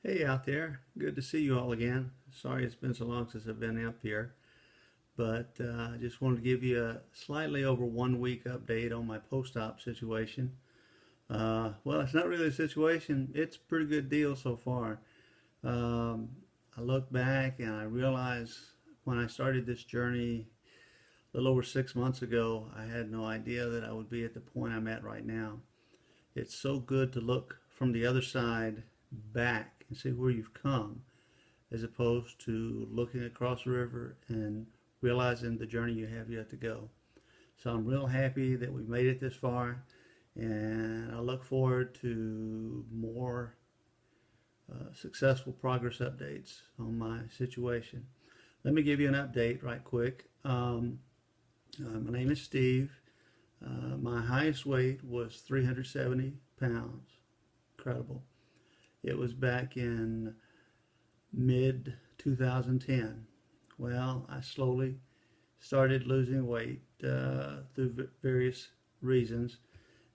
Hey out there, good to see you all again. Sorry it's been so long since I've been up here, but I just wanted to give you a slightly over 1 week update on my post-op situation. Well, it's not really a situation, it's a pretty good deal so far. Um, I look back and I realize when I started this journey a little over 6 months ago, I had no idea that I would be at the point I'm at right now. It's so good to look from the other side back and see where you've come as opposed to looking across the river and realizing the journey you have yet to go. So I'm real happy that we've made it this far, and I look forward to more successful progress updates on my situation. Let me give you an update right quick. My name is Steve. My highest weight was 370 pounds. Incredible. It was back in mid 2010. Well, I slowly started losing weight through various reasons,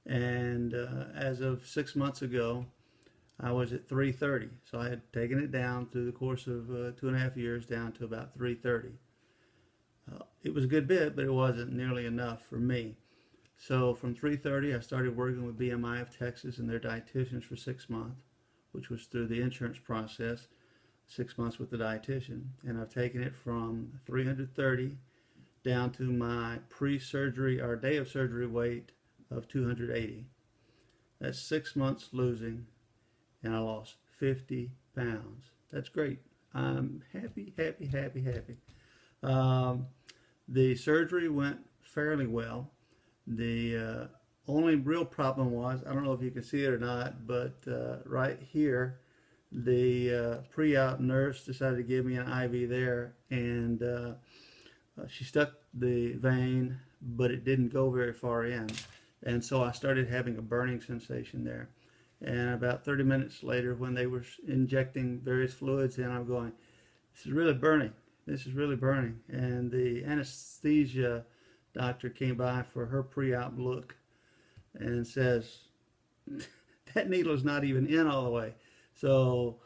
and as of 6 months ago, I was at 330. So I had taken it down through the course of 2.5 years down to about 330. It was a good bit, but it wasn't nearly enough for me. So from 330, I started working with BMI of Texas and their dietitians for 6 months, which was through the insurance process, 6 months with the dietitian. And I've taken it from 330 down to my pre-surgery or day of surgery weight of 280. That's 6 months losing, and I lost 50 pounds. That's great. I'm happy, happy, happy, happy. The surgery went fairly well. The only real problem was, I don't know if you can see it or not, but right here, the pre-op nurse decided to give me an IV there, and she stuck the vein, but it didn't go very far in. And so I started having a burning sensation there. And about 30 minutes later, when they were injecting various fluids in, I'm going, this is really burning. This is really burning. And the anesthesia doctor came by for her pre-op look and says, that needle is not even in all the way. So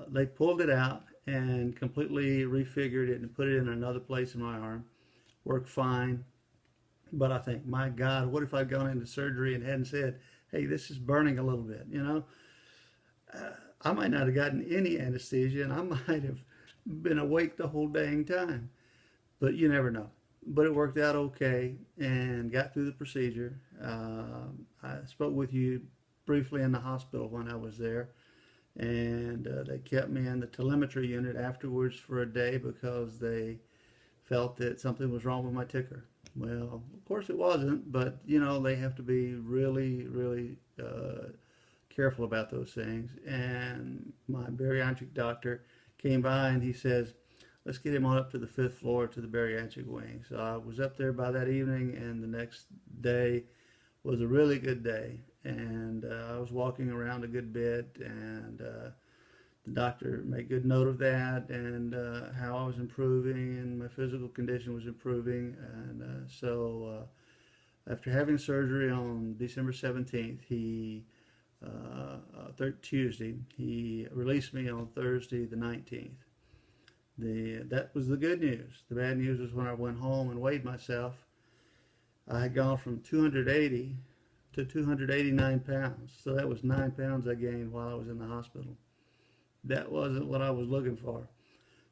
they pulled it out and completely refigured it and put it in another place in my arm. Worked fine. But I think, my God, what if I'd gone into surgery and hadn't said, hey, this is burning a little bit, you know? I might not have gotten any anesthesia, and I might have been awake the whole dang time. But you never know. But it worked out okay and got through the procedure. I spoke with you briefly in the hospital when I was there, and they kept me in the telemetry unit afterwards for a day because they felt that something was wrong with my ticker. Well, of course it wasn't, but you know, they have to be really, really careful about those things. And my bariatric doctor came by and he says, let's get him on up to the 5th floor to the bariatric wing. So I was up there by that evening, and the next day was a really good day. And I was walking around a good bit, and the doctor made good note of that, and how I was improving and my physical condition was improving. And so after having surgery on December 17th, Tuesday, he released me on Thursday the 19th. That was the good news. The bad news was when I went home and weighed myself, I had gone from 280 to 289 pounds. So that was 9 pounds I gained while I was in the hospital. That wasn't what I was looking for.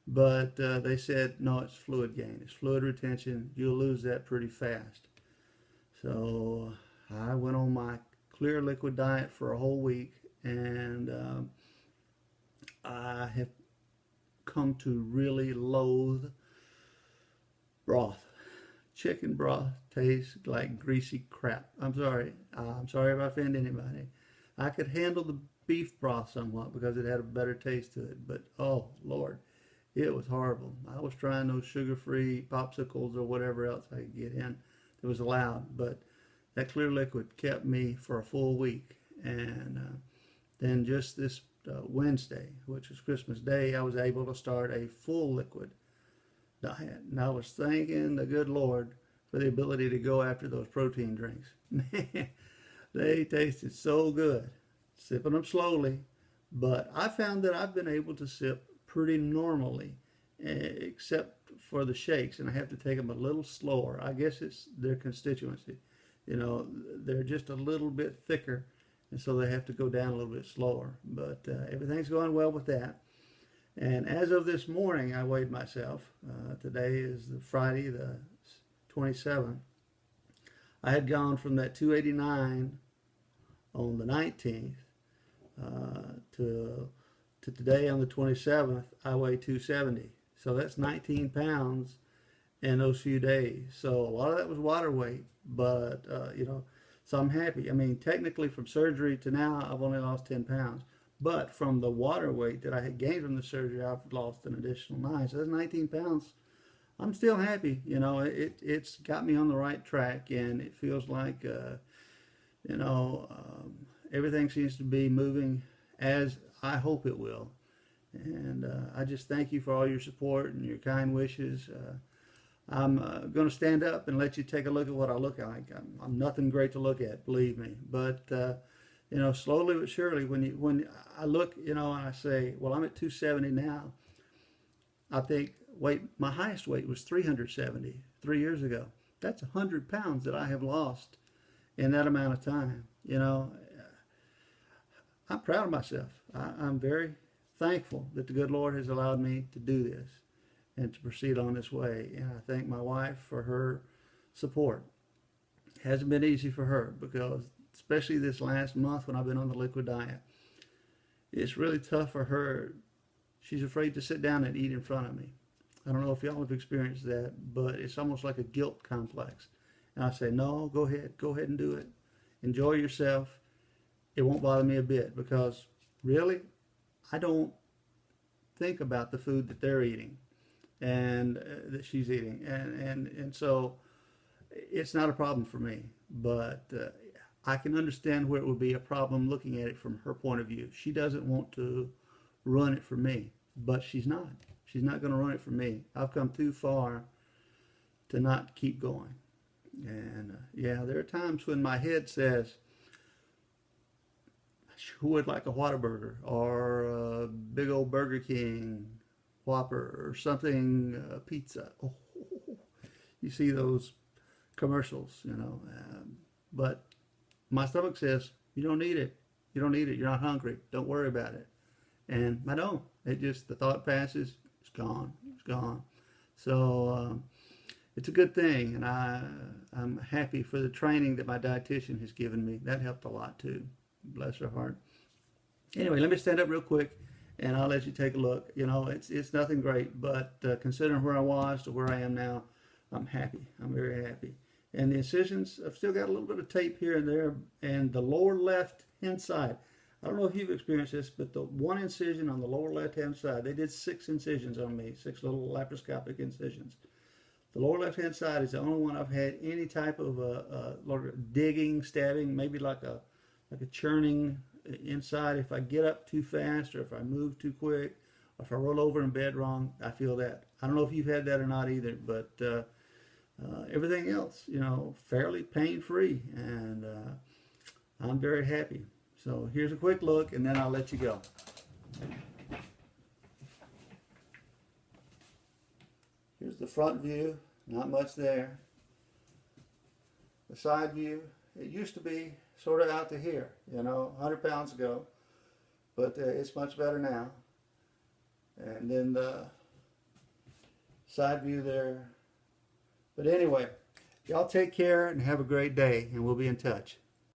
But they said, no, it's fluid gain. It's fluid retention. You'll lose that pretty fast. So I went on my clear liquid diet for a whole week, and I have come to really loathe broth. Chicken broth tastes like greasy crap. I'm sorry. I'm sorry if I offend anybody. I could handle the beef broth somewhat because it had a better taste to it, but oh Lord, it was horrible. I was trying those sugar-free popsicles or whatever else I could get in that was allowed, but that clear liquid kept me for a full week. And then just this Wednesday, which was Christmas Day, I was able to start a full liquid diet. And I was thanking the good Lord for the ability to go after those protein drinks. Man, they tasted so good. Sipping them slowly, But I found that I've been able to sip pretty normally, except for the shakes, and I have to take them a little slower. I guess it's their constituency. You know, they're just a little bit thicker, and so they have to go down a little bit slower. But everything's going well with that. And as of this morning, I weighed myself. Today is the Friday, the 27th. I had gone from that 289 on the 19th to today on the 27th. I weigh 270. So that's 19 pounds in those few days. So a lot of that was water weight, but so I'm happy. I mean, technically from surgery to now, I've only lost 10 pounds. But from the water weight that I had gained from the surgery, I've lost an additional 9. So that's 19 pounds. I'm still happy. It's got me on the right track, and it feels like, everything seems to be moving as I hope it will. And I just thank you for all your support and your kind wishes. I'm going to stand up and let you take a look at what I look like. I'm nothing great to look at, believe me. But slowly but surely, when I look, and I say, well, I'm at 270 now. I think, wait, my highest weight was 370 3 years ago. That's 100 pounds that I have lost in that amount of time. I'm proud of myself. I'm very thankful that the good Lord has allowed me to do this and to proceed on this way. And I thank my wife for her support. It hasn't been easy for her because, especially this last month when I've been on the liquid diet, it's really tough for her. She's afraid to sit down and eat in front of me. I don't know if y'all have experienced that, but it's almost like a guilt complex. And I say, no, go ahead and do it. Enjoy yourself. It won't bother me a bit because really, I don't think about the food that they're eating and that she's eating. And so it's not a problem for me, but I can understand where it would be a problem looking at it from her point of view. She doesn't want to run it for me, but she's not. She's not going to run it for me. I've come too far to not keep going. And there are times when my head says, who would like a Whataburger or a big old Burger King Whopper or something, pizza. Oh, you see those commercials, but my stomach says, you don't need it. You don't need it. You're not hungry. Don't worry about it. And I don't. It just, the thought passes, it's gone. It's gone. So it's a good thing, and I'm happy for the training that my dietitian has given me. That helped a lot too. Bless her heart. Anyway, let me stand up real quick, and I'll let you take a look. It's nothing great, but considering where I was to where I am now, I'm happy. I'm very happy. And the incisions, I've still got a little bit of tape here and there, and the lower left-hand side. I don't know if you've experienced this, but the one incision on the lower left-hand side, they did 6 incisions on me, 6 little laparoscopic incisions. The lower left-hand side is the only one I've had any type of digging, stabbing, maybe like a churning inside. If I get up too fast or if I move too quick or if I roll over in bed wrong, I feel that. I don't know if you've had that or not either, but everything else, fairly pain-free, and I'm very happy. So here's a quick look, and then I'll let you go. Here's the front view, not much there. The side view, it used to be sort of out to here, 100 pounds ago, but it's much better now. And then the side view there. But anyway, y'all take care and have a great day, and we'll be in touch.